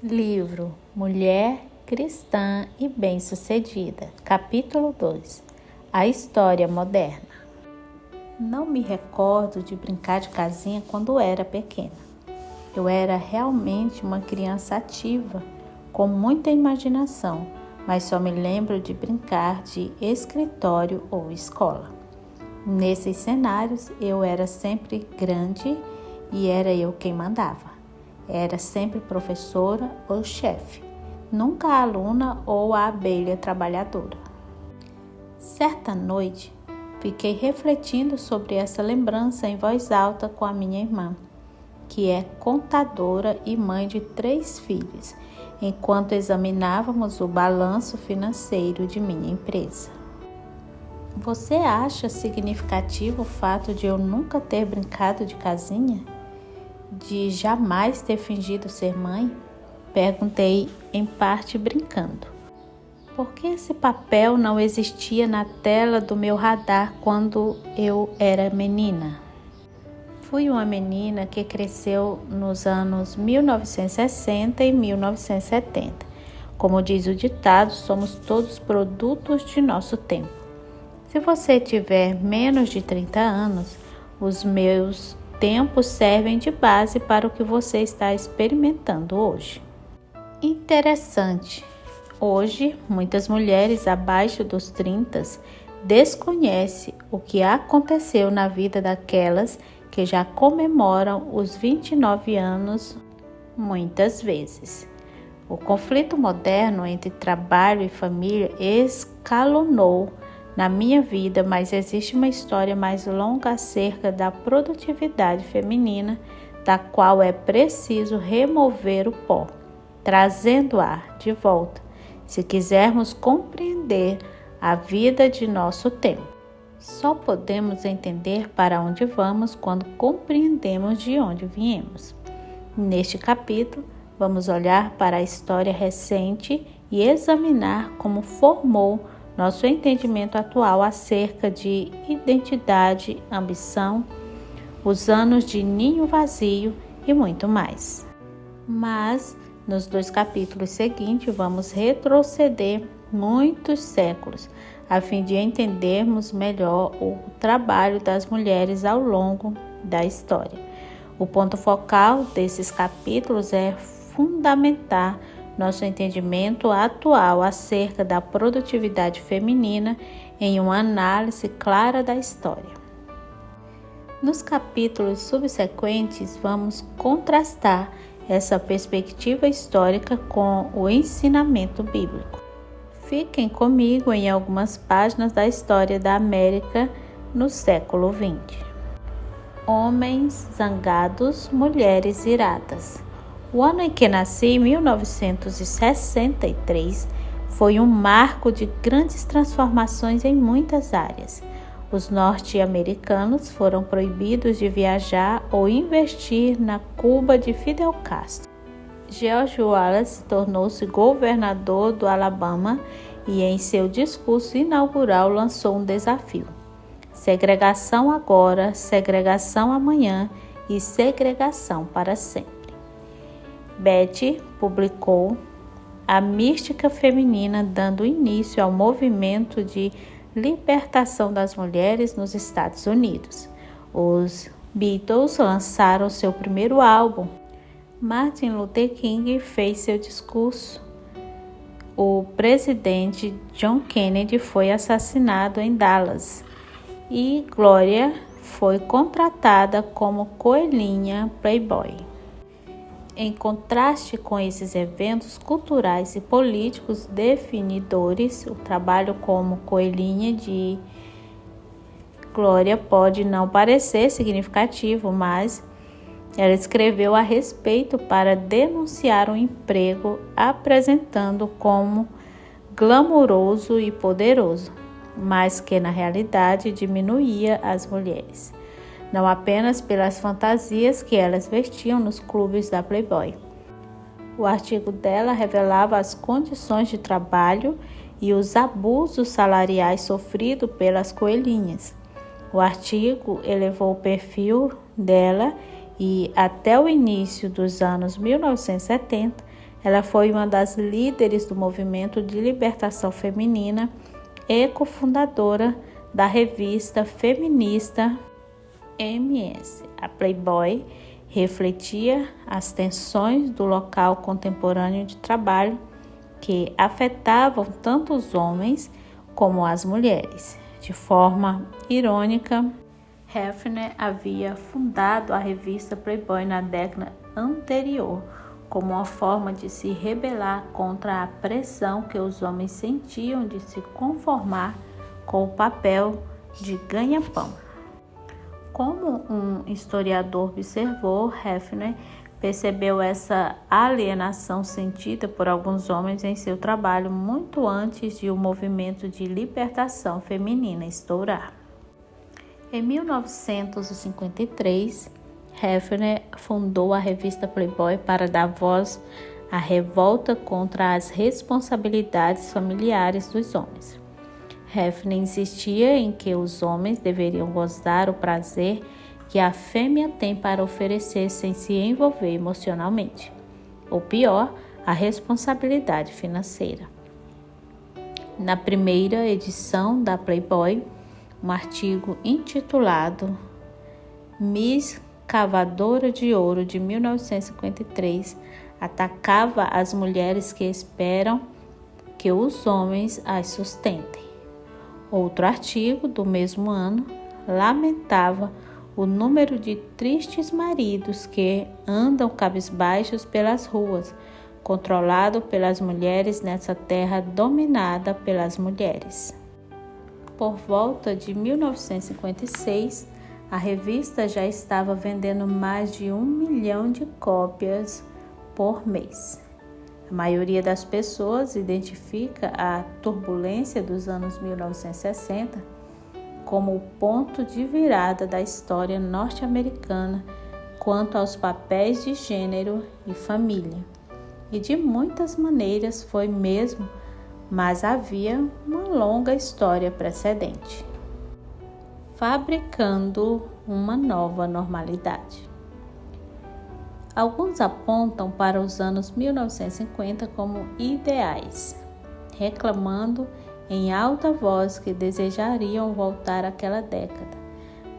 Livro Mulher Cristã e Bem-Sucedida, capítulo 2. A história moderna. Não me recordo de brincar de casinha quando era pequena. Eu era realmente uma criança ativa, com muita imaginação, mas só me lembro de brincar de escritório ou escola. Nesses cenários, eu era sempre grande e era eu quem mandava. Era sempre professora ou chefe, nunca a aluna ou a abelha trabalhadora. Certa noite, fiquei refletindo sobre essa lembrança em voz alta com a minha irmã, que é contadora e mãe de 3 filhos, enquanto examinávamos o balanço financeiro de minha empresa. Você acha significativo o fato de eu nunca ter brincado de casinha? De jamais ter fingido ser mãe? Perguntei, em parte brincando. Por que esse papel não existia na tela do meu radar quando eu era menina? Fui uma menina que cresceu nos anos 1960 e 1970. Como diz o ditado, somos todos produtos de nosso tempo. Se você tiver menos de 30 anos, os meus tempos servem de base para o que você está experimentando hoje. Interessante. Hoje, muitas mulheres abaixo dos 30 desconhecem o que aconteceu na vida daquelas que já comemoram os 29 anos muitas vezes. O conflito moderno entre trabalho e família escalonou na minha vida, mas existe uma história mais longa acerca da produtividade feminina, da qual é preciso remover o pó, trazendo-a de volta, se quisermos compreender a vida de nosso tempo. Só podemos entender para onde vamos quando compreendemos de onde viemos. Neste capítulo, vamos olhar para a história recente e examinar como formou nosso entendimento atual acerca de identidade, ambição, os anos de ninho vazio e muito mais. Mas, nos 2 capítulos seguintes, vamos retroceder muitos séculos, a fim de entendermos melhor o trabalho das mulheres ao longo da história. O ponto focal desses capítulos é fundamentar nosso entendimento atual acerca da produtividade feminina em uma análise clara da história. Nos capítulos subsequentes, vamos contrastar essa perspectiva histórica com o ensinamento bíblico. Fiquem comigo em algumas páginas da história da América no século XX. Homens zangados, mulheres iradas. O ano em que nasci, 1963, foi um marco de grandes transformações em muitas áreas. Os norte-americanos foram proibidos de viajar ou investir na Cuba de Fidel Castro. George Wallace tornou-se governador do Alabama e em seu discurso inaugural lançou um desafio: segregação agora, segregação amanhã e segregação para sempre. Betty publicou A Mística Feminina, dando início ao movimento de libertação das mulheres nos Estados Unidos. Os Beatles lançaram seu primeiro álbum. Martin Luther King fez seu discurso. O presidente John Kennedy foi assassinado em Dallas. E Gloria foi contratada como coelhinha Playboy. Em contraste com esses eventos culturais e políticos definidores, o trabalho como coelhinha de Gloria pode não parecer significativo, mas ela escreveu a respeito para denunciar um emprego apresentando como glamouroso e poderoso, mas que na realidade diminuía as mulheres. Não apenas pelas fantasias que elas vestiam nos clubes da Playboy. O artigo dela revelava as condições de trabalho e os abusos salariais sofridos pelas coelhinhas. O artigo elevou o perfil dela e, até o início dos anos 1970, Ela foi uma das líderes do movimento de libertação feminina e cofundadora da revista feminista MS. A Playboy refletia as tensões do local contemporâneo de trabalho que afetavam tanto os homens como as mulheres. De forma irônica, Hefner havia fundado a revista Playboy na década anterior como uma forma de se rebelar contra a pressão que os homens sentiam de se conformar com o papel de ganha-pão. Como um historiador observou, Hefner percebeu essa alienação sentida por alguns homens em seu trabalho muito antes de o movimento de libertação feminina estourar. Em 1953, Hefner fundou a revista Playboy para dar voz à revolta contra as responsabilidades familiares dos homens. Hefner insistia em que os homens deveriam gozar o prazer que a fêmea tem para oferecer sem se envolver emocionalmente, ou pior, a responsabilidade financeira. Na primeira edição da Playboy, um artigo intitulado Miss Cavadora de Ouro de 1953 atacava as mulheres que esperam que os homens as sustentem. Outro artigo do mesmo ano lamentava o número de tristes maridos que andam cabisbaixos pelas ruas, controlado pelas mulheres nessa terra dominada pelas mulheres. Por volta de 1956, a revista já estava vendendo mais de 1 milhão de cópias por mês. A maioria das pessoas identifica a turbulência dos anos 1960 como o ponto de virada da história norte-americana quanto aos papéis de gênero e família. E de muitas maneiras foi mesmo, mas havia uma longa história precedente. Fabricando uma nova normalidade. Alguns apontam para os anos 1950 como ideais, reclamando em alta voz que desejariam voltar àquela década.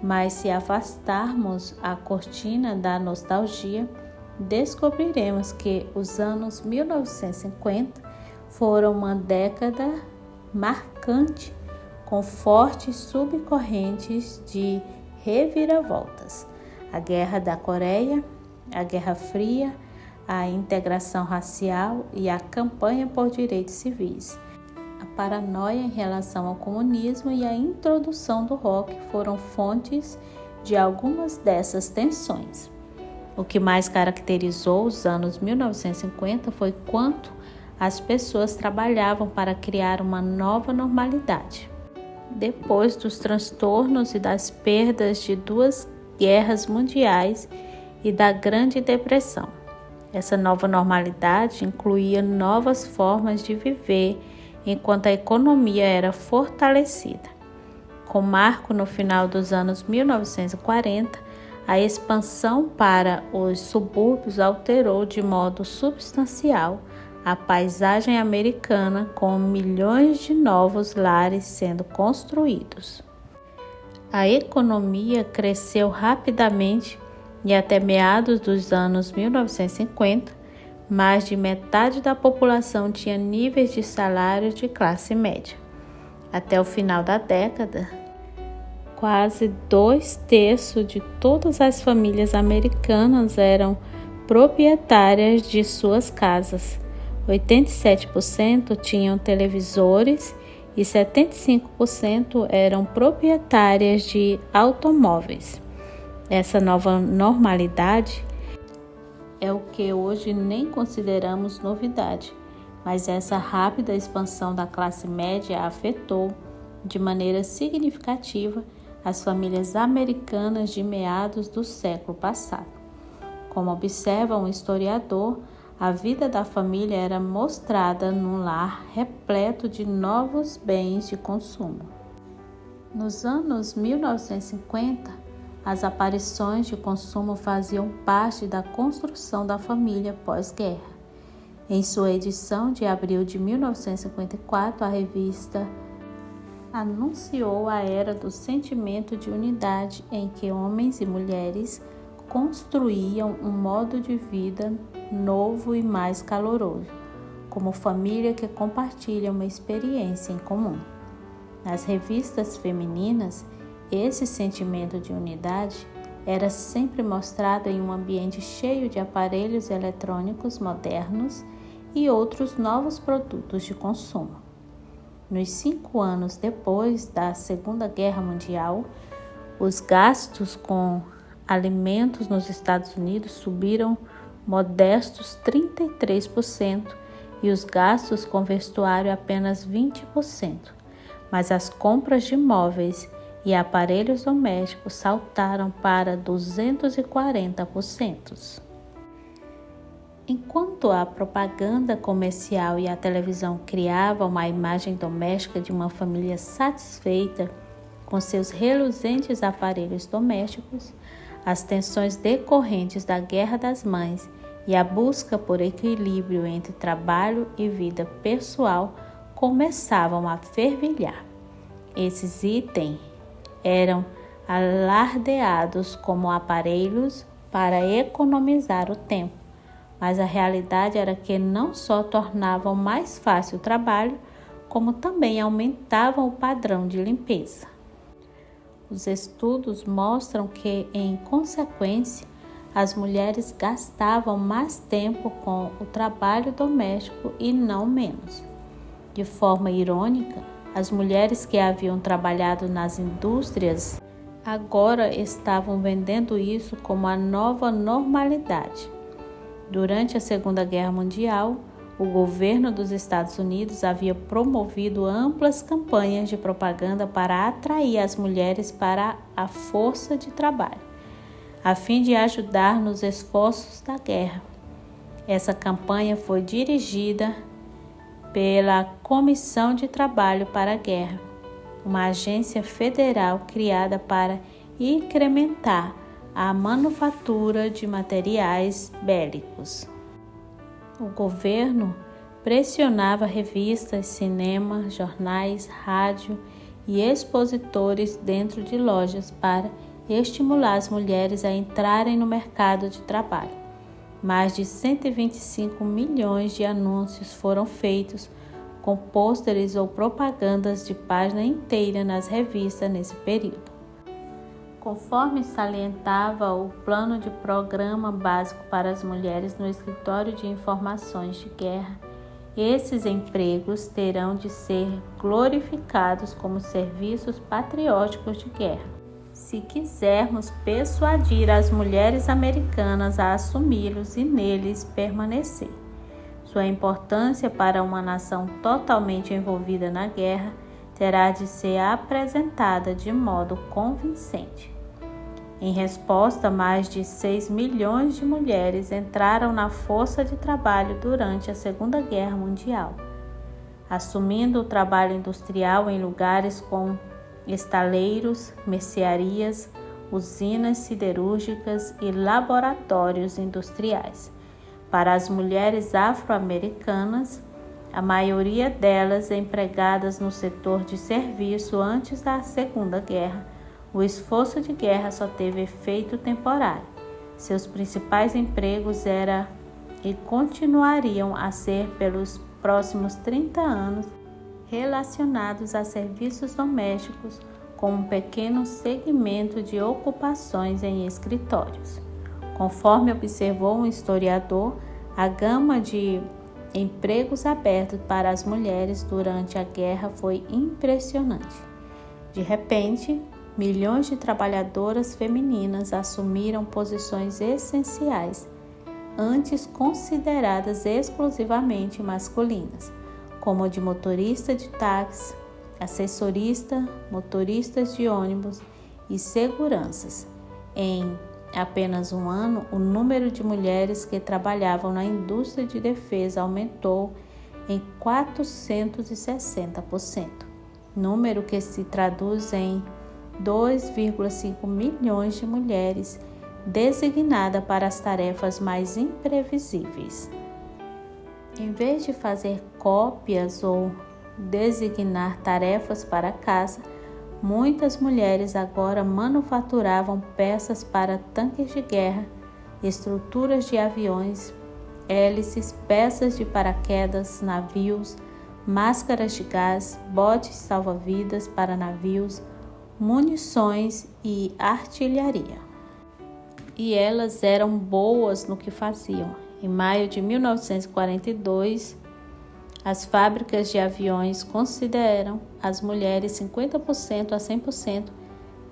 Mas se afastarmos a cortina da nostalgia, descobriremos que os anos 1950 foram uma década marcante, com fortes subcorrentes de reviravoltas. A Guerra da Coreia, a Guerra Fria, a integração racial e a campanha por direitos civis. A paranoia em relação ao comunismo e a introdução do rock foram fontes de algumas dessas tensões. O que mais caracterizou os anos 1950 foi quanto as pessoas trabalhavam para criar uma nova normalidade. Depois dos transtornos e das perdas de 2 guerras mundiais e da Grande Depressão, essa nova normalidade incluía novas formas de viver enquanto a economia era fortalecida. Com marco no final dos anos 1940, a expansão para os subúrbios alterou de modo substancial a paisagem americana, com milhões de novos lares sendo construídos. A economia cresceu rapidamente e até meados dos anos 1950, mais de metade da população tinha níveis de salário de classe média. Até o final da década, quase 2/3 de todas as famílias americanas eram proprietárias de suas casas. 87% tinham televisores e 75% eram proprietárias de automóveis. Essa nova normalidade é o que hoje nem consideramos novidade, mas essa rápida expansão da classe média afetou de maneira significativa as famílias americanas de meados do século passado. Como observa um historiador, a vida da família era mostrada num lar repleto de novos bens de consumo. Nos anos 1950, as aparições de consumo faziam parte da construção da família pós-guerra. Em sua edição de abril de 1954, a revista anunciou a era do sentimento de unidade em que homens e mulheres construíam um modo de vida novo e mais caloroso, como família que compartilha uma experiência em comum. Nas revistas femininas, esse sentimento de unidade era sempre mostrado em um ambiente cheio de aparelhos eletrônicos modernos e outros novos produtos de consumo. Nos 5 anos depois da Segunda Guerra Mundial, os gastos com alimentos nos Estados Unidos subiram modestos 33% e os gastos com vestuário apenas 20%, mas as compras de móveis e aparelhos domésticos saltaram para 240%. Enquanto a propaganda comercial e a televisão criavam uma imagem doméstica de uma família satisfeita com seus reluzentes aparelhos domésticos, as tensões decorrentes da Guerra das Mães e a busca por equilíbrio entre trabalho e vida pessoal começavam a fervilhar. Esses itens eram alardeados como aparelhos para economizar o tempo, mas a realidade era que não só tornavam mais fácil o trabalho, como também aumentavam o padrão de limpeza. Os estudos mostram que, em consequência, as mulheres gastavam mais tempo com o trabalho doméstico e não menos. De forma irônica, as mulheres que haviam trabalhado nas indústrias agora estavam vendendo isso como a nova normalidade. Durante a Segunda Guerra Mundial, o governo dos Estados Unidos havia promovido amplas campanhas de propaganda para atrair as mulheres para a força de trabalho, a fim de ajudar nos esforços da guerra. Essa campanha foi dirigida pela Comissão de Trabalho para a Guerra, uma agência federal criada para incrementar a manufatura de materiais bélicos. O governo pressionava revistas, cinema, jornais, rádio e expositores dentro de lojas para estimular as mulheres a entrarem no mercado de trabalho. Mais de 125 milhões de anúncios foram feitos com pôsteres ou propagandas de página inteira nas revistas nesse período. Conforme salientava o Plano de Programa Básico para as Mulheres no Escritório de Informações de Guerra, esses empregos terão de ser glorificados como serviços patrióticos de guerra, se quisermos persuadir as mulheres americanas a assumi-los e neles permanecer. Sua importância para uma nação totalmente envolvida na guerra terá de ser apresentada de modo convincente. Em resposta, mais de 6 milhões de mulheres entraram na força de trabalho durante a Segunda Guerra Mundial, assumindo o trabalho industrial em lugares como estaleiros, mercearias, usinas siderúrgicas e laboratórios industriais. Para as mulheres afro-americanas, a maioria delas empregadas no setor de serviço antes da Segunda Guerra, o esforço de guerra só teve efeito temporário. Seus principais empregos eram e continuariam a ser pelos próximos 30 anos relacionados a serviços domésticos, com um pequeno segmento de ocupações em escritórios. Conforme observou um historiador, a gama de empregos abertos para as mulheres durante a guerra foi impressionante. De repente, milhões de trabalhadoras femininas assumiram posições essenciais, antes consideradas exclusivamente masculinas, como de motorista de táxi, assessorista, motoristas de ônibus e seguranças. Em apenas um ano, o número de mulheres que trabalhavam na indústria de defesa aumentou em 460%, número que se traduz em 2,5 milhões de mulheres designadas para as tarefas mais imprevisíveis. Em vez de fazer cópias ou designar tarefas para casa, muitas mulheres agora manufaturavam peças para tanques de guerra, estruturas de aviões, hélices, peças de paraquedas, navios, máscaras de gás, botes salva-vidas para navios, munições e artilharia. E elas eram boas no que faziam. Em maio de 1942, as fábricas de aviões consideram as mulheres 50% a 100%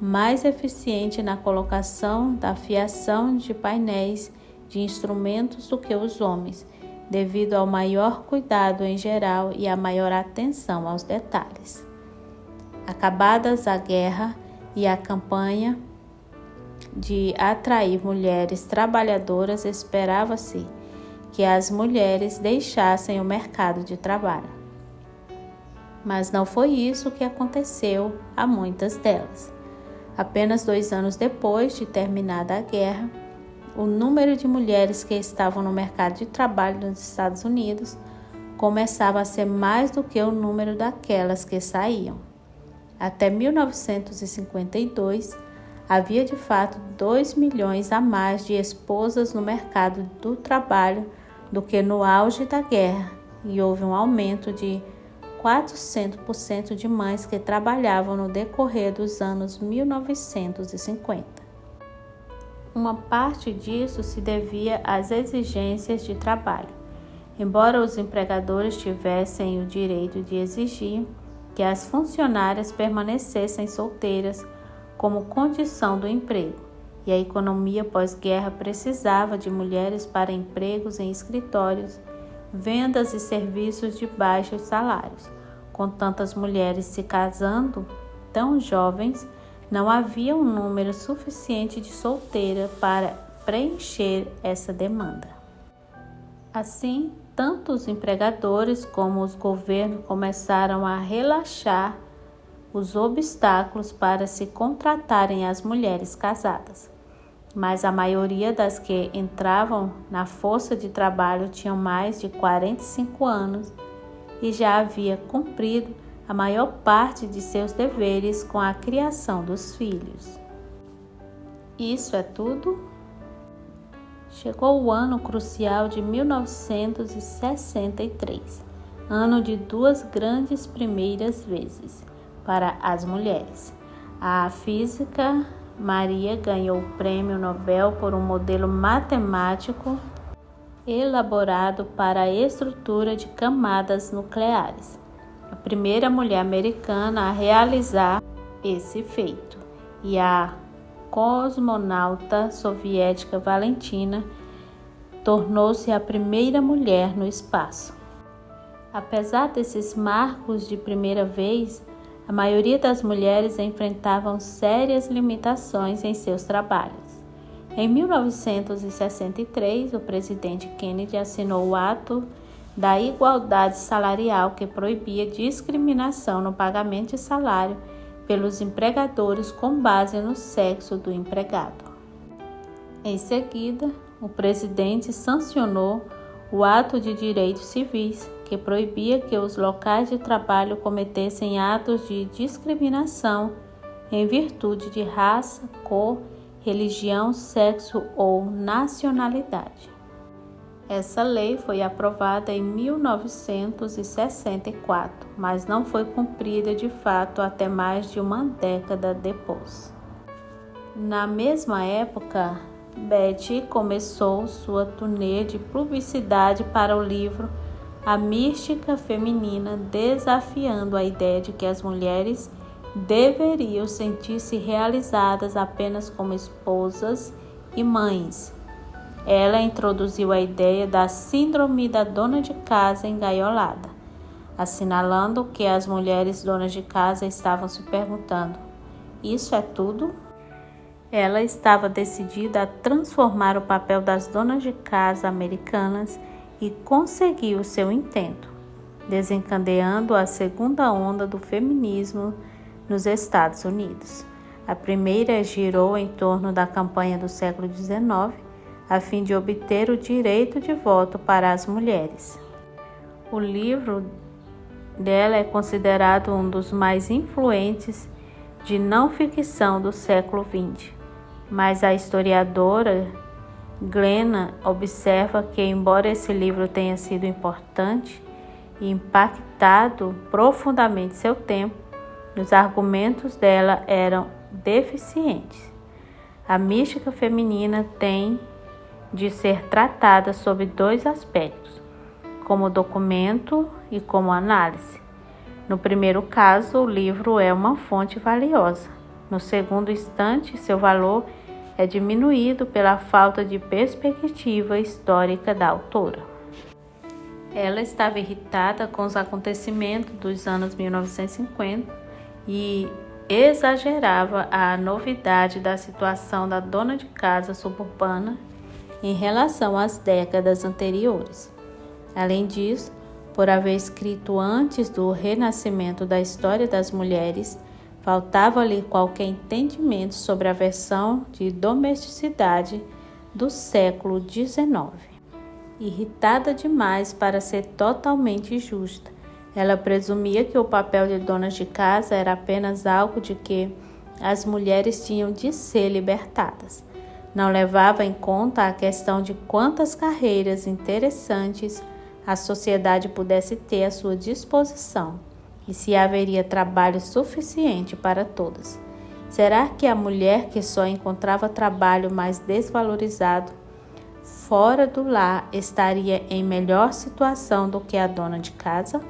mais eficientes na colocação da fiação de painéis de instrumentos do que os homens, devido ao maior cuidado em geral e à maior atenção aos detalhes. Acabadas a guerra e a campanha de atrair mulheres trabalhadoras, esperava-se que as mulheres deixassem o mercado de trabalho. Mas não foi isso que aconteceu a muitas delas. Apenas 2 anos depois de terminada a guerra, o número de mulheres que estavam no mercado de trabalho nos Estados Unidos começava a ser mais do que o número daquelas que saíam. Até 1952, havia de fato 2 milhões a mais de esposas no mercado do trabalho do que no auge da guerra, e houve um aumento de 400% de mães que trabalhavam no decorrer dos anos 1950. Uma parte disso se devia às exigências de trabalho. Embora os empregadores tivessem o direito de exigir que as funcionárias permanecessem solteiras como condição do emprego, e a economia pós-guerra precisava de mulheres para empregos em escritórios, vendas e serviços de baixos salários. Com tantas mulheres se casando tão jovens, não havia um número suficiente de solteiras para preencher essa demanda. Assim, tanto os empregadores como os governos começaram a relaxar os obstáculos para se contratarem as mulheres casadas. Mas a maioria das que entravam na força de trabalho tinham mais de 45 anos e já havia cumprido a maior parte de seus deveres com a criação dos filhos. Isso é tudo? Chegou o ano crucial de 1963, ano de 2 grandes primeiras vezes para as mulheres. A física Maria ganhou o Prêmio Nobel por um modelo matemático elaborado para a estrutura de camadas nucleares. A primeira mulher americana a realizar esse feito, e a cosmonauta soviética Valentina tornou-se a primeira mulher no espaço. Apesar desses marcos de primeira vez, a maioria das mulheres enfrentavam sérias limitações em seus trabalhos. Em 1963, o presidente Kennedy assinou o Ato da Igualdade Salarial, que proibia discriminação no pagamento de salário pelos empregadores com base no sexo do empregado. Em seguida, o presidente sancionou o Ato de Direitos Civis, que proibia que os locais de trabalho cometessem atos de discriminação em virtude de raça, cor, religião, sexo ou nacionalidade. Essa lei foi aprovada em 1964, mas não foi cumprida de fato até mais de uma década depois. Na mesma época, Betty começou sua turnê de publicidade para o livro A Mística Feminina, desafiando a ideia de que as mulheres deveriam sentir-se realizadas apenas como esposas e mães. Ela introduziu a ideia da síndrome da dona de casa engaiolada, assinalando que as mulheres donas de casa estavam se perguntando: isso é tudo? Ela estava decidida a transformar o papel das donas de casa americanas e conseguiu seu intento, desencadeando a segunda onda do feminismo nos Estados Unidos. A primeira girou em torno da campanha do século XIX, a fim de obter o direito de voto para as mulheres. O livro dela é considerado um dos mais influentes de não ficção do século XX, mas a historiadora Glenna observa que, embora esse livro tenha sido importante e impactado profundamente seu tempo, os argumentos dela eram deficientes. A mística feminina tem de ser tratada sob dois aspectos: como documento e como análise. No primeiro caso, o livro é uma fonte valiosa. No segundo instante, seu valor é diminuído pela falta de perspectiva histórica da autora. Ela estava irritada com os acontecimentos dos anos 1950 e exagerava a novidade da situação da dona de casa suburbana em relação às décadas anteriores. Além disso, por haver escrito antes do renascimento da história das mulheres, faltava-lhe qualquer entendimento sobre a versão de domesticidade do século XIX. Irritada demais para ser totalmente justa, ela presumia que o papel de donas de casa era apenas algo de que as mulheres tinham de ser libertadas. Não levava em conta a questão de quantas carreiras interessantes a sociedade pudesse ter à sua disposição e se haveria trabalho suficiente para todas. Será que a mulher que só encontrava trabalho mais desvalorizado fora do lar estaria em melhor situação do que a dona de casa?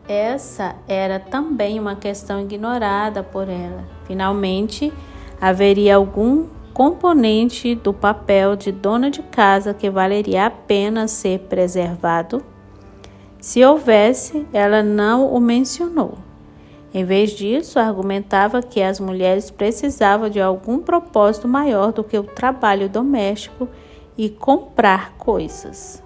Essa era também uma questão ignorada por ela. Finalmente, haveria algum componente do papel de dona de casa que valeria a pena ser preservado? Se houvesse, ela não o mencionou. Em vez disso, argumentava que as mulheres precisavam de algum propósito maior do que o trabalho doméstico e comprar coisas.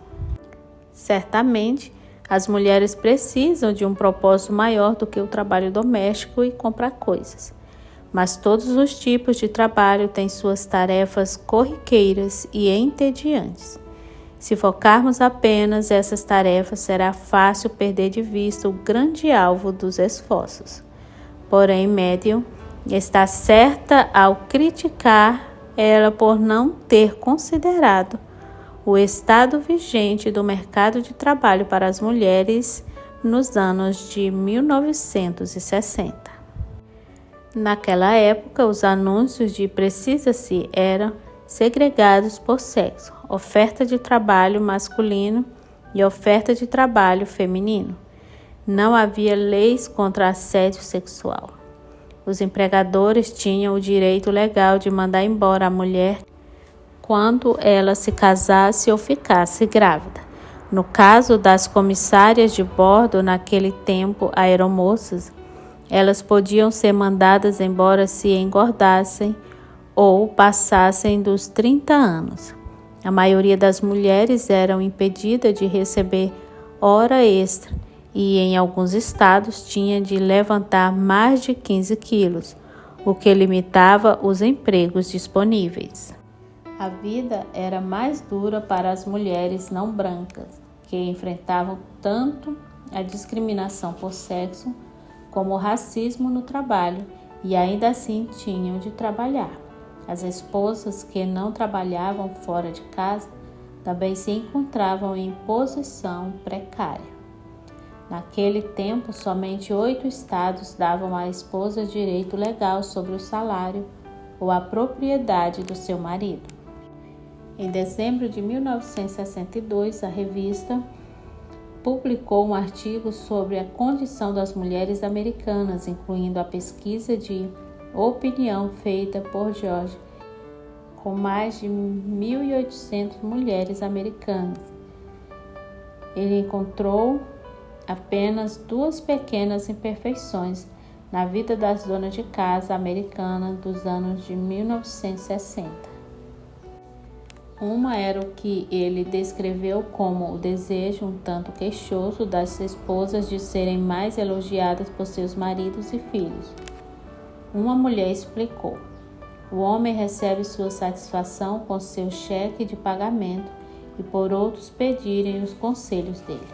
Certamente, as mulheres precisam de um propósito maior do que o trabalho doméstico e comprar coisas. Mas todos os tipos de trabalho têm suas tarefas corriqueiras e entediantes. Se focarmos apenas essas tarefas, será fácil perder de vista o grande alvo dos esforços. Porém, Medium está certa ao criticar ela por não ter considerado o estado vigente do mercado de trabalho para as mulheres nos anos de 1960. Naquela época, os anúncios de precisa-se eram segregados por sexo, oferta de trabalho masculino e oferta de trabalho feminino. Não havia leis contra assédio sexual. Os empregadores tinham o direito legal de mandar embora a mulher quando ela se casasse ou ficasse grávida. No caso das comissárias de bordo, naquele tempo aeromoças, elas podiam ser mandadas embora se engordassem ou passassem dos 30 anos. A maioria das mulheres eram impedidas de receber hora extra e, em alguns estados, tinha de levantar mais de 15 quilos, o que limitava os empregos disponíveis. A vida era mais dura para as mulheres não brancas, que enfrentavam tanto a discriminação por sexo como o racismo no trabalho e ainda assim tinham de trabalhar. As esposas que não trabalhavam fora de casa também se encontravam em posição precária. Naquele tempo, somente 8 estados davam à esposa direito legal sobre o salário ou a propriedade do seu marido. Em dezembro de 1962, a revista publicou um artigo sobre a condição das mulheres americanas, incluindo a pesquisa de opinião feita por George, com mais de 1.800 mulheres americanas. Ele encontrou apenas 2 pequenas imperfeições na vida das donas de casa americanas dos anos de 1960. Uma era o que ele descreveu como o desejo um tanto queixoso das esposas de serem mais elogiadas por seus maridos e filhos. Uma mulher explicou: o homem recebe sua satisfação com seu cheque de pagamento e por outros pedirem os conselhos dele.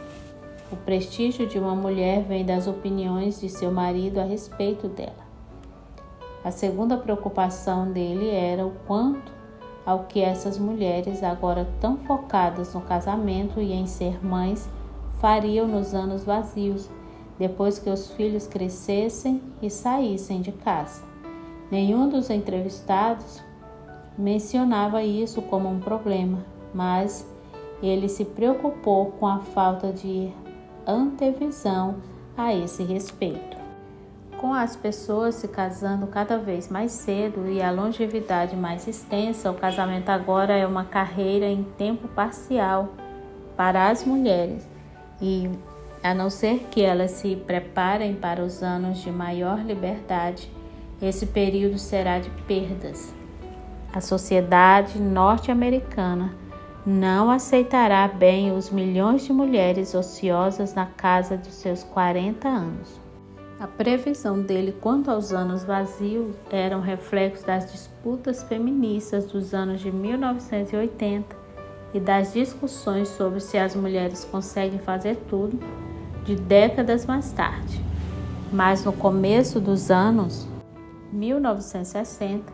O prestígio de uma mulher vem das opiniões de seu marido a respeito dela. A segunda preocupação dele era o quanto ao que essas mulheres, agora tão focadas no casamento e em ser mães, fariam nos anos vazios, depois que os filhos crescessem e saíssem de casa. Nenhum dos entrevistados mencionava isso como um problema, mas ele se preocupou com a falta de antevisão a esse respeito. Com as pessoas se casando cada vez mais cedo e a longevidade mais extensa, o casamento agora é uma carreira em tempo parcial para as mulheres e, a não ser que elas se preparem para os anos de maior liberdade, esse período será de perdas. A sociedade norte-americana não aceitará bem os milhões de mulheres ociosas na casa dos seus 40 anos. A previsão dele quanto aos anos vazios era um reflexo das disputas feministas dos anos de 1980 e das discussões sobre se as mulheres conseguem fazer tudo de décadas mais tarde. Mas no começo dos anos 1960,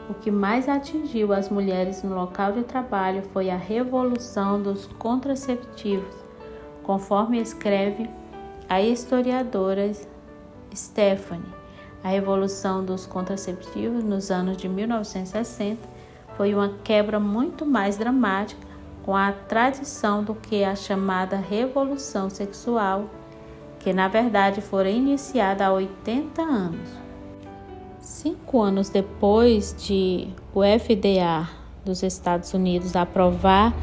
o que mais atingiu as mulheres no local de trabalho foi a revolução dos contraceptivos, conforme escreve a historiadora Stephanie. A revolução dos contraceptivos nos anos de 1960 foi uma quebra muito mais dramática com a tradição do que a chamada revolução sexual, que na verdade fora iniciada há 80 anos. 5 anos depois de o FDA dos Estados Unidos aprovar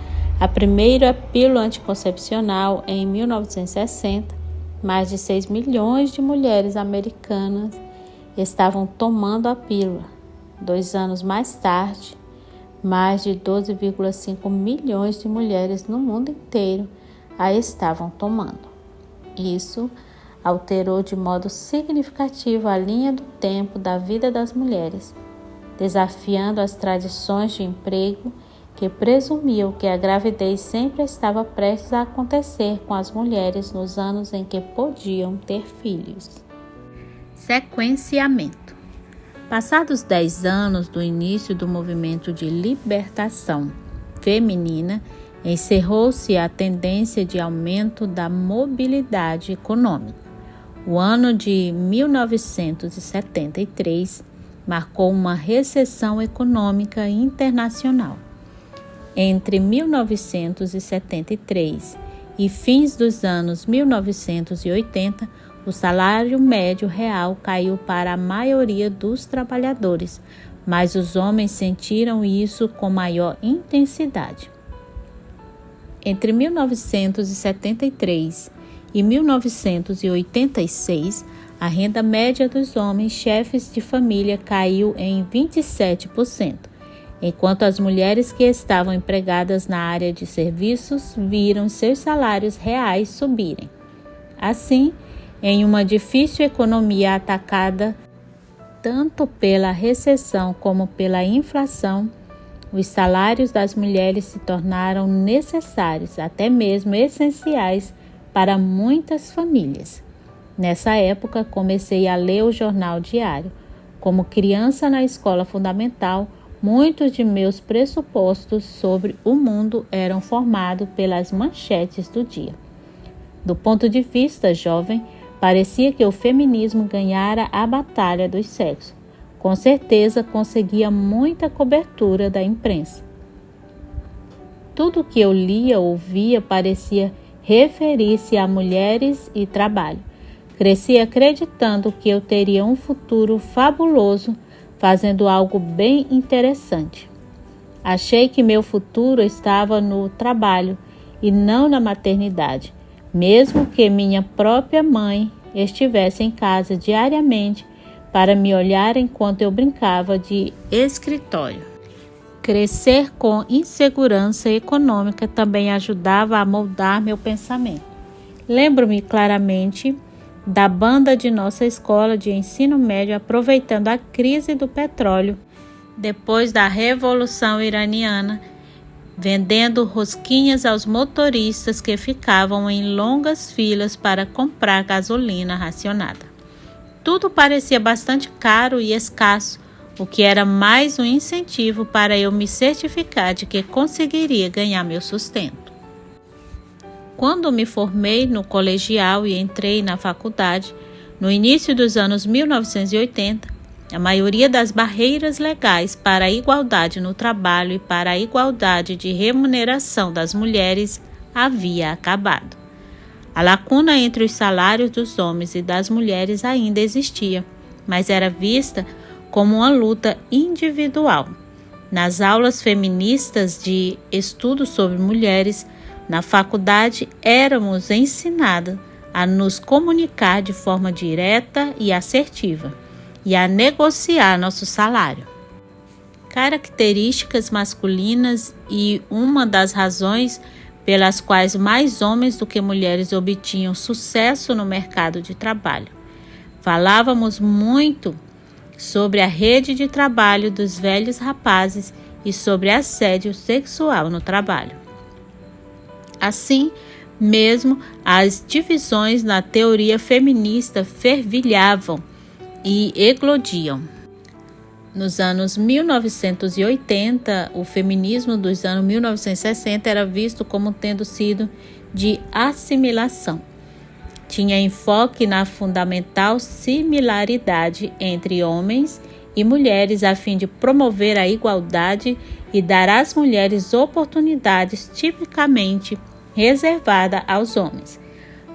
a primeira pílula anticoncepcional em 1960, mais de 6 milhões de mulheres americanas estavam tomando a pílula. 2 anos mais tarde, mais de 12,5 milhões de mulheres no mundo inteiro a estavam tomando. Isso alterou de modo significativo a linha do tempo da vida das mulheres, desafiando as tradições de emprego que presumiam que a gravidez sempre estava prestes a acontecer com as mulheres nos anos em que podiam ter filhos. Sequenciamento. Passados 10 anos do início do movimento de libertação feminina, encerrou-se a tendência de aumento da mobilidade econômica. O ano de 1973 marcou uma recessão econômica internacional. Entre 1973 e fins dos anos 1980, o salário médio real caiu para a maioria dos trabalhadores, mas os homens sentiram isso com maior intensidade. Entre 1973 e 1986, a renda média dos homens chefes de família caiu em 27%, enquanto as mulheres que estavam empregadas na área de serviços viram seus salários reais subirem. Assim, em uma difícil economia atacada tanto pela recessão como pela inflação, os salários das mulheres se tornaram necessários, até mesmo essenciais, para muitas famílias. Nessa época, comecei a ler o jornal diário. Como criança na escola fundamental, muitos de meus pressupostos sobre o mundo eram formados pelas manchetes do dia. Do ponto de vista jovem, parecia que o feminismo ganhara a batalha dos sexos. Com certeza conseguia muita cobertura da imprensa. Tudo que eu lia ou ouvia parecia referir-se a mulheres e trabalho. Cresci acreditando que eu teria um futuro fabuloso fazendo algo bem interessante. Achei que meu futuro estava no trabalho e não na maternidade, mesmo que minha própria mãe estivesse em casa diariamente para me olhar enquanto eu brincava de escritório. Crescer com insegurança econômica também ajudava a moldar meu pensamento. Lembro-me claramente da banda de nossa escola de ensino médio aproveitando a crise do petróleo depois da Revolução Iraniana vendendo rosquinhas aos motoristas que ficavam em longas filas para comprar gasolina racionada. Tudo parecia bastante caro e escasso, o que era mais um incentivo para eu me certificar de que conseguiria ganhar meu sustento. Quando me formei no colegial e entrei na faculdade, no início dos anos 1980, a maioria das barreiras legais para a igualdade no trabalho e para a igualdade de remuneração das mulheres havia acabado. A lacuna entre os salários dos homens e das mulheres ainda existia, mas era vista como uma luta individual. Nas aulas feministas de estudo sobre mulheres, na faculdade éramos ensinadas a nos comunicar de forma direta e assertiva e a negociar nosso salário. Características masculinas e uma das razões pelas quais mais homens do que mulheres obtinham sucesso no mercado de trabalho. Falávamos muito sobre a rede de trabalho dos velhos rapazes e sobre assédio sexual no trabalho. Assim mesmo, as divisões na teoria feminista fervilhavam e eclodiam. Nos anos 1980, o feminismo dos anos 1960 era visto como tendo sido de assimilação. Tinha enfoque na fundamental similaridade entre homens e mulheres a fim de promover a igualdade e dar às mulheres oportunidades tipicamente reservadas aos homens.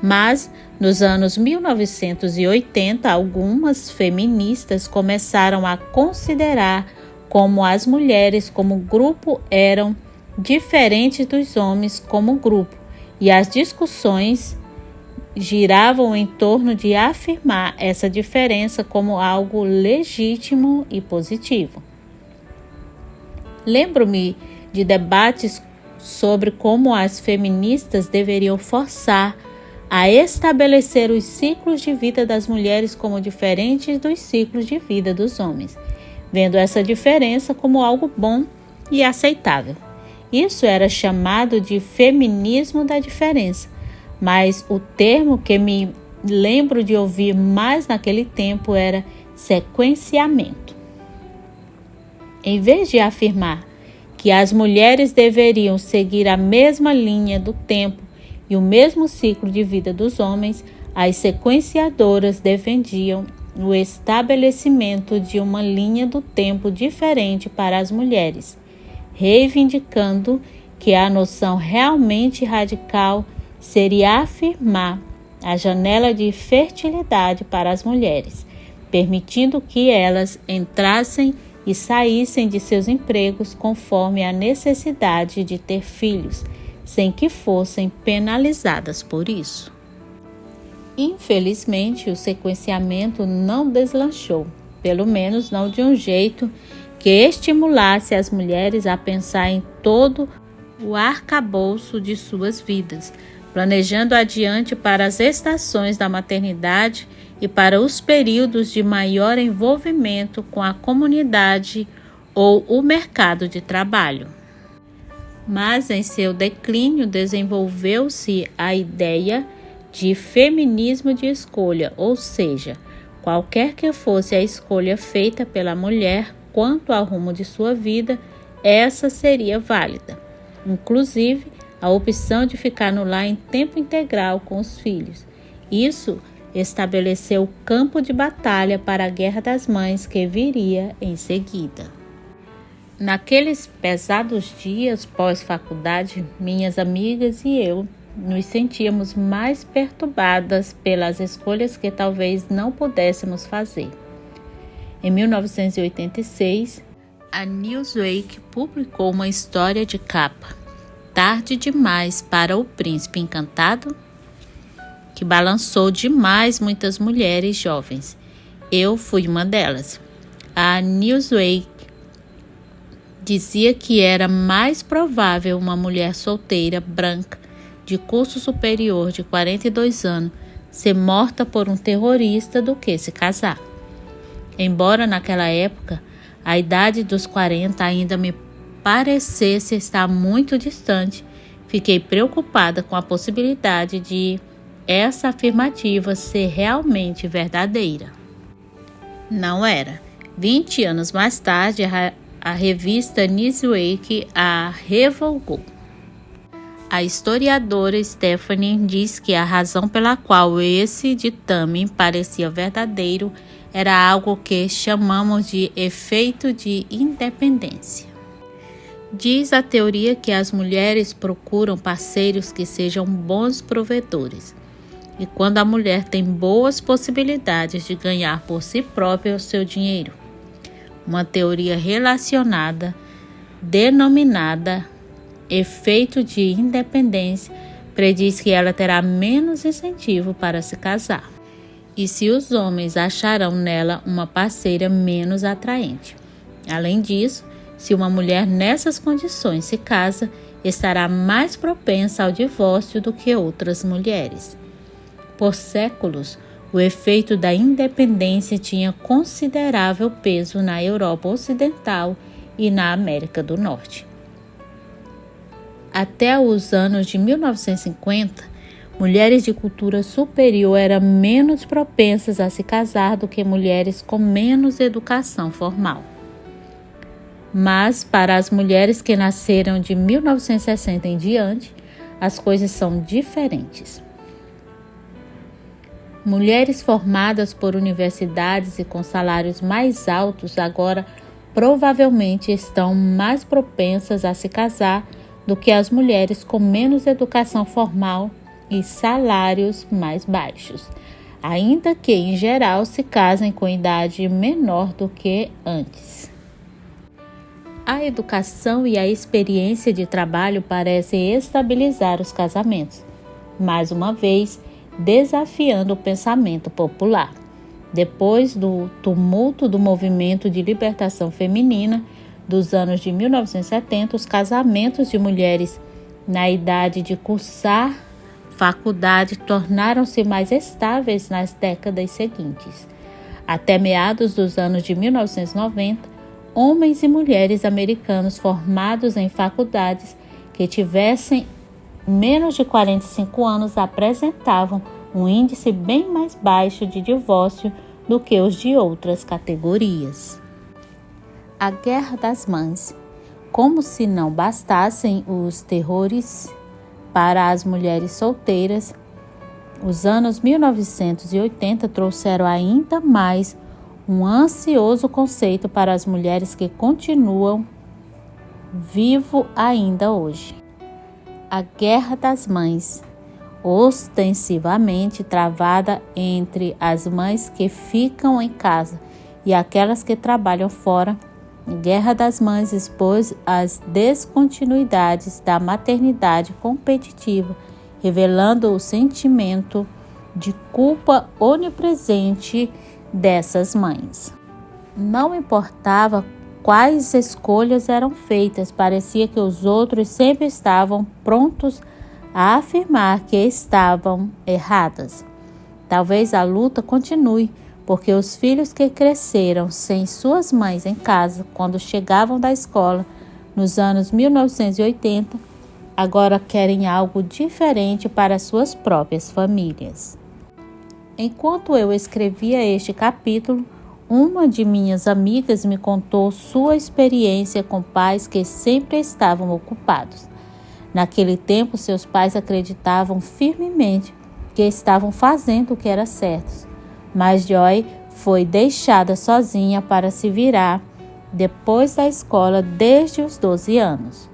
Mas, nos anos 1980, algumas feministas começaram a considerar como as mulheres como grupo eram diferentes dos homens como grupo, e as discussões giravam em torno de afirmar essa diferença como algo legítimo e positivo. Lembro-me de debates sobre como as feministas deveriam forçar a estabelecer os ciclos de vida das mulheres como diferentes dos ciclos de vida dos homens, vendo essa diferença como algo bom e aceitável. Isso era chamado de feminismo da diferença, mas o termo que me lembro de ouvir mais naquele tempo era sequenciamento. Em vez de afirmar que as mulheres deveriam seguir a mesma linha do tempo e o mesmo ciclo de vida dos homens, as sequenciadoras defendiam o estabelecimento de uma linha do tempo diferente para as mulheres, reivindicando que a noção realmente radical seria afirmar a janela de fertilidade para as mulheres, permitindo que elas entrassem e saíssem de seus empregos conforme a necessidade de ter filhos, sem que fossem penalizadas por isso. Infelizmente, o sequenciamento não deslanchou, pelo menos não de um jeito que estimulasse as mulheres a pensar em todo o arcabouço de suas vidas, planejando adiante para as estações da maternidade e para os períodos de maior envolvimento com a comunidade ou o mercado de trabalho. Mas em seu declínio desenvolveu-se a ideia de feminismo de escolha, ou seja, qualquer que fosse a escolha feita pela mulher quanto ao rumo de sua vida, essa seria válida. Inclusive, a opção de ficar no lar em tempo integral com os filhos. Isso estabeleceu o campo de batalha para a Guerra das Mães que viria em seguida. Naqueles pesados dias pós-faculdade, minhas amigas e eu nos sentíamos mais perturbadas pelas escolhas que talvez não pudéssemos fazer. Em 1986, a Newsweek publicou uma história de capa, Tarde Demais para o Príncipe Encantado, que balançou demais muitas mulheres jovens. Eu fui uma delas. A Newsweek dizia que era mais provável uma mulher solteira, branca, de curso superior de 42 anos, ser morta por um terrorista do que se casar. Embora naquela época a idade dos 40 ainda me parecesse estar muito distante, fiquei preocupada com a possibilidade de essa afirmativa ser realmente verdadeira. Não era. 20 anos mais tarde, a revista Newsweek a revogou. A historiadora Stephanie diz que a razão pela qual esse ditame parecia verdadeiro era algo que chamamos de efeito de independência. Diz a teoria que as mulheres procuram parceiros que sejam bons provedores. E quando a mulher tem boas possibilidades de ganhar por si própria o seu dinheiro. Uma teoria relacionada, denominada efeito de independência, prediz que ela terá menos incentivo para se casar. E se os homens acharão nela uma parceira menos atraente. Além disso, se uma mulher nessas condições se casa, estará mais propensa ao divórcio do que outras mulheres. Por séculos, o efeito da independência tinha considerável peso na Europa Ocidental e na América do Norte. Até os anos de 1950, mulheres de cultura superior eram menos propensas a se casar do que mulheres com menos educação formal. Mas, para as mulheres que nasceram de 1960 em diante, as coisas são diferentes. Mulheres formadas por universidades e com salários mais altos agora provavelmente estão mais propensas a se casar do que as mulheres com menos educação formal e salários mais baixos, ainda que em geral se casem com idade menor do que antes. A educação e a experiência de trabalho parecem estabilizar os casamentos, mais uma vez desafiando o pensamento popular. Depois do tumulto do movimento de libertação feminina dos anos de 1970, os casamentos de mulheres na idade de cursar faculdade tornaram-se mais estáveis nas décadas seguintes. Até meados dos anos de 1990, homens e mulheres americanos formados em faculdades que tivessem menos de 45 anos apresentavam um índice bem mais baixo de divórcio do que os de outras categorias. A Guerra das Mães. Como se não bastassem os terrores para as mulheres solteiras, os anos 1980 trouxeram ainda mais um ansioso conceito para as mulheres que continuam vivo ainda hoje. A Guerra das Mães, ostensivamente travada entre as mães que ficam em casa e aquelas que trabalham fora. A Guerra das Mães expôs as descontinuidades da maternidade competitiva, revelando o sentimento de culpa onipresente dessas mães. Não importava quais escolhas eram feitas, parecia que os outros sempre estavam prontos a afirmar que estavam erradas. Talvez a luta continue, porque os filhos que cresceram sem suas mães em casa quando chegavam da escola nos anos 1980, agora querem algo diferente para suas próprias famílias. Enquanto eu escrevia este capítulo, uma de minhas amigas me contou sua experiência com pais que sempre estavam ocupados. Naquele tempo, seus pais acreditavam firmemente que estavam fazendo o que era certo. Mas Joy foi deixada sozinha para se virar depois da escola desde os 12 anos.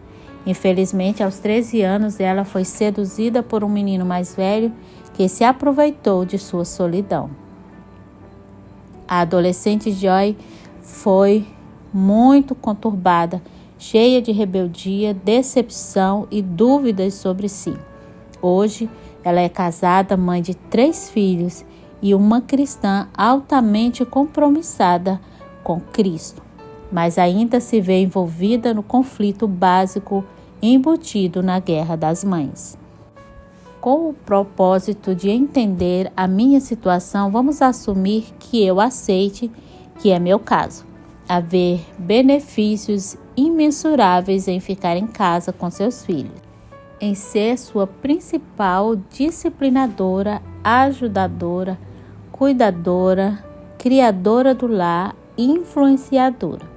Infelizmente, aos 13 anos, ela foi seduzida por um menino mais velho que se aproveitou de sua solidão. A adolescente Joy foi muito conturbada, cheia de rebeldia, decepção e dúvidas sobre si. Hoje, ela é casada, mãe de 3 filhos e uma cristã altamente compromissada com Cristo, mas ainda se vê envolvida no conflito básico embutido na Guerra das Mães. Com o propósito de entender a minha situação, vamos assumir que eu aceite que é meu caso. haver benefícios imensuráveis em ficar em casa com seus filhos, em ser sua principal disciplinadora, ajudadora, cuidadora, criadora do lar e influenciadora.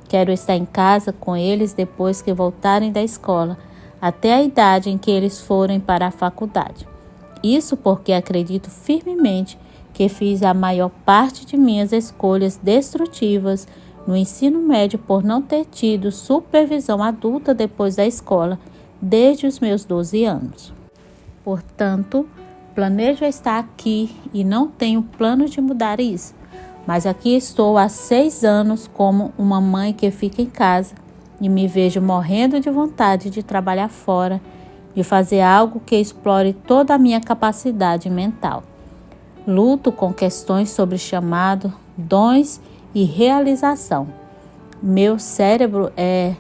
Quero estar em casa com eles depois que voltarem da escola, até a idade em que eles forem para a faculdade. Isso porque acredito firmemente que fiz a maior parte de minhas escolhas destrutivas no ensino médio por não ter tido supervisão adulta depois da escola, desde os meus 12 anos. Portanto, planejo estar aqui e não tenho plano de mudar isso, mas aqui estou há 6 anos como uma mãe que fica em casa e me vejo morrendo de vontade de trabalhar fora, de fazer algo que explore toda a minha capacidade mental. Luto com questões sobre chamado, dons e realização. Meu cérebro é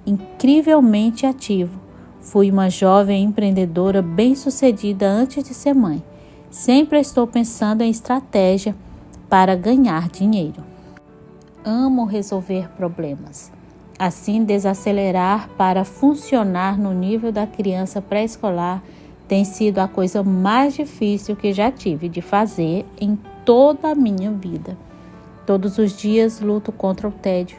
incrivelmente ativo. Fui uma jovem empreendedora bem-sucedida antes de ser mãe. Sempre estou pensando em estratégia para ganhar dinheiro. Amo resolver problemas. Assim, desacelerar para funcionar no nível da criança pré-escolar tem sido a coisa mais difícil que já tive de fazer em toda a minha vida. Todos os dias luto contra o tédio.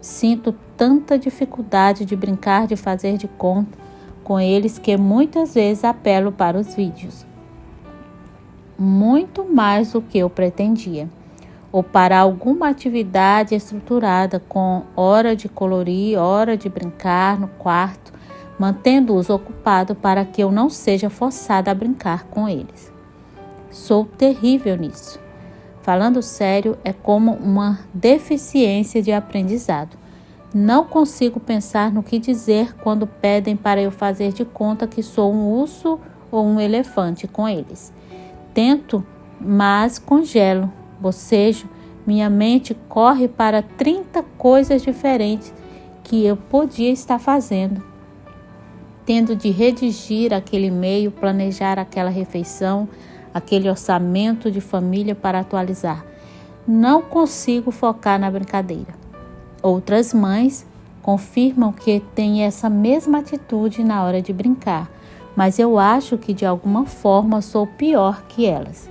Sinto tanta dificuldade de brincar, de fazer de conta com eles, que muitas vezes apelo para os vídeos. Muito mais do que eu pretendia. Ou para alguma atividade estruturada com hora de colorir, hora de brincar no quarto, mantendo-os ocupados para que eu não seja forçada a brincar com eles. Sou terrível nisso. Falando sério, é como uma deficiência de aprendizado. Não consigo pensar no que dizer quando pedem para eu fazer de conta que sou um urso ou um elefante com eles. Tento, mas congelo. Bocejo, minha mente corre para 30 coisas diferentes que eu podia estar fazendo. Tendo de redigir aquele e-mail, planejar aquela refeição, aquele orçamento de família para atualizar. Não consigo focar na brincadeira. Outras mães confirmam que têm essa mesma atitude na hora de brincar, mas eu acho que de alguma forma sou pior que elas.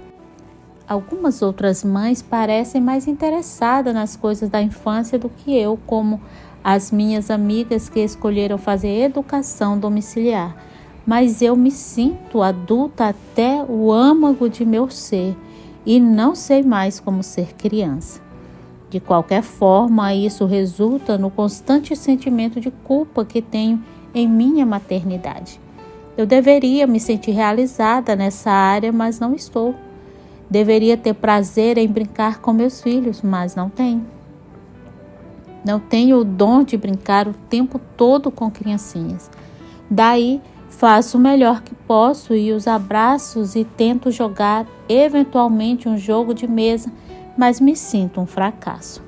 Algumas outras mães parecem mais interessadas nas coisas da infância do que eu, como as minhas amigas que escolheram fazer educação domiciliar. Mas eu me sinto adulta até o âmago de meu ser e não sei mais como ser criança. De qualquer forma, isso resulta no constante sentimento de culpa que tenho em minha maternidade. Eu deveria me sentir realizada nessa área, mas não estou. Deveria ter prazer em brincar com meus filhos, mas não tenho. Não tenho o dom de brincar o tempo todo com criancinhas. Daí, faço o melhor que posso e os abraços e tento jogar eventualmente um jogo de mesa, mas me sinto um fracasso.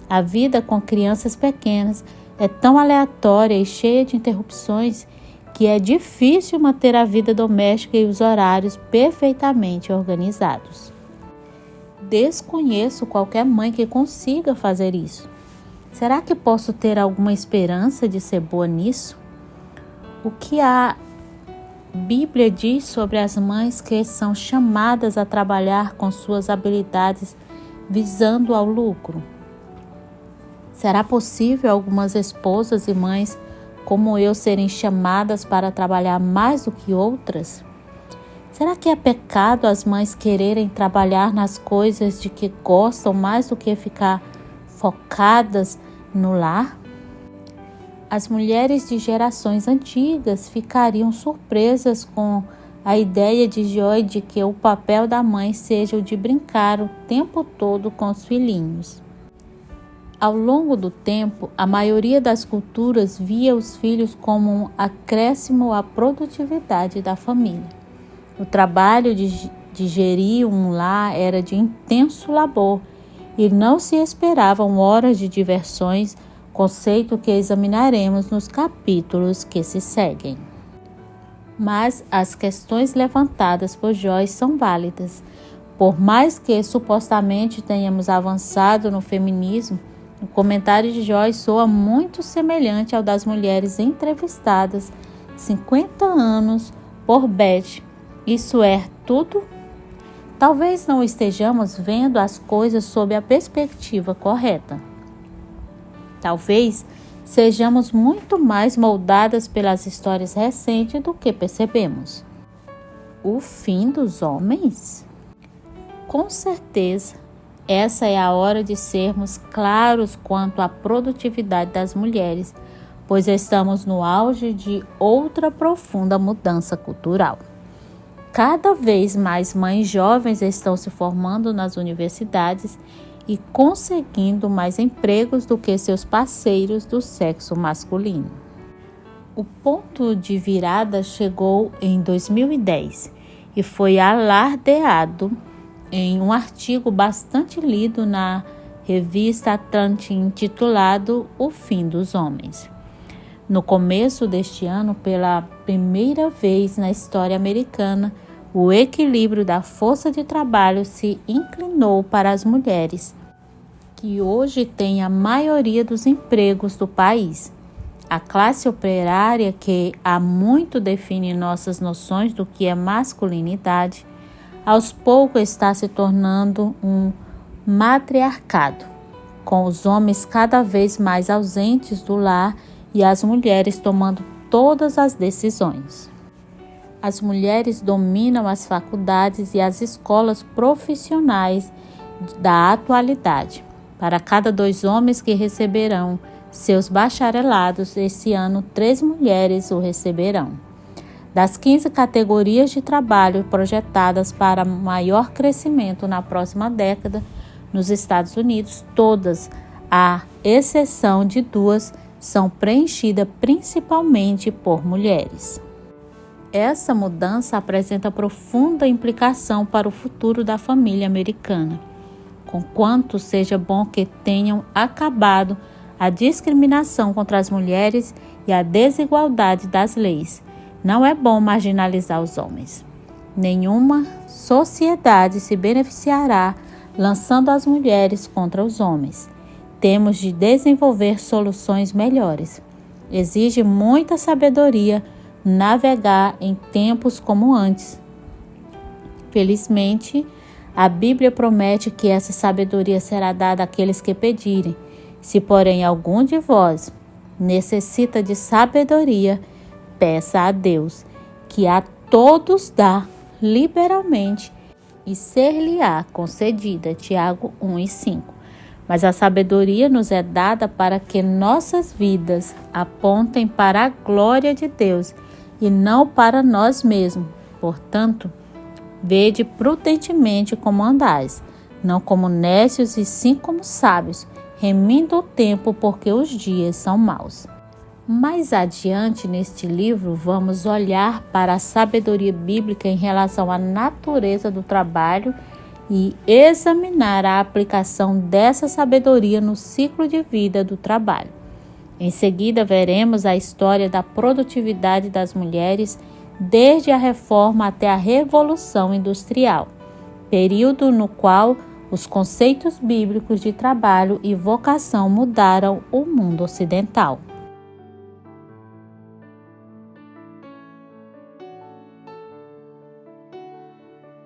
A vida com crianças pequenas é tão aleatória e cheia de interrupções que é difícil manter a vida doméstica e os horários perfeitamente organizados. Desconheço qualquer mãe que consiga fazer isso. Será que posso ter alguma esperança de ser boa nisso? O que a Bíblia diz sobre as mães que são chamadas a trabalhar com suas habilidades visando ao lucro? Será possível algumas esposas e mães como eu serem chamadas para trabalhar mais do que outras? Será que é pecado as mães quererem trabalhar nas coisas de que gostam mais do que ficar focadas no lar? As mulheres de gerações antigas ficariam surpresas com a ideia de Joy de que o papel da mãe seja o de brincar o tempo todo com os filhinhos. Ao longo do tempo, a maioria das culturas via os filhos como um acréscimo à produtividade da família. O trabalho de gerir um lar era de intenso labor e não se esperavam horas de diversões, conceito que examinaremos nos capítulos que se seguem. Mas as questões levantadas por Joyce são válidas. Por mais que supostamente tenhamos avançado no feminismo, O comentário de Joyce soa muito semelhante ao das mulheres entrevistadas 50 anos por Beth. Isso é tudo? Talvez não estejamos vendo as coisas sob a perspectiva correta. Talvez sejamos muito mais moldadas pelas histórias recentes do que percebemos. O fim dos homens? Com certeza, essa é a hora de sermos claros quanto à produtividade das mulheres, pois estamos no auge de outra profunda mudança cultural. Cada vez mais mães jovens estão se formando nas universidades e conseguindo mais empregos do que seus parceiros do sexo masculino. O ponto de virada chegou em 2010 e foi alardeado em um artigo bastante lido na revista Atlantic intitulado O Fim dos Homens. No começo deste ano, pela primeira vez na história americana, o equilíbrio da força de trabalho se inclinou para as mulheres, que hoje têm a maioria dos empregos do país. A classe operária, que há muito define nossas noções do que é masculinidade, aos poucos está se tornando um matriarcado, com os homens cada vez mais ausentes do lar e as mulheres tomando todas as decisões. As mulheres dominam as faculdades e as escolas profissionais da atualidade. Para cada 2 homens que receberão seus bacharelados, esse ano 3 mulheres o receberão. Das 15 categorias de trabalho projetadas para maior crescimento na próxima década, nos Estados Unidos, todas, à exceção de 2, são preenchidas principalmente por mulheres. Essa mudança apresenta profunda implicação para o futuro da família americana. Conquanto seja bom que tenham acabado a discriminação contra as mulheres e a desigualdade das leis, não é bom marginalizar os homens. Nenhuma sociedade se beneficiará lançando as mulheres contra os homens. Temos de desenvolver soluções melhores. Exige muita sabedoria navegar em tempos como antes. Felizmente, a Bíblia promete que essa sabedoria será dada àqueles que pedirem. Se, porém, algum de vós necessita de sabedoria, peça a Deus, que a todos dá liberalmente e ser-lhe-á concedida. Tiago 1:5. Mas a sabedoria nos é dada para que nossas vidas apontem para a glória de Deus e não para nós mesmos. Portanto, vede prudentemente como andais, não como nécios e sim como sábios, remindo o tempo, porque os dias são maus. Mais adiante neste livro, vamos olhar para a sabedoria bíblica em relação à natureza do trabalho e examinar a aplicação dessa sabedoria no ciclo de vida do trabalho. Em seguida, veremos a história da produtividade das mulheres desde a Reforma até a Revolução Industrial, período no qual os conceitos bíblicos de trabalho e vocação mudaram o mundo ocidental.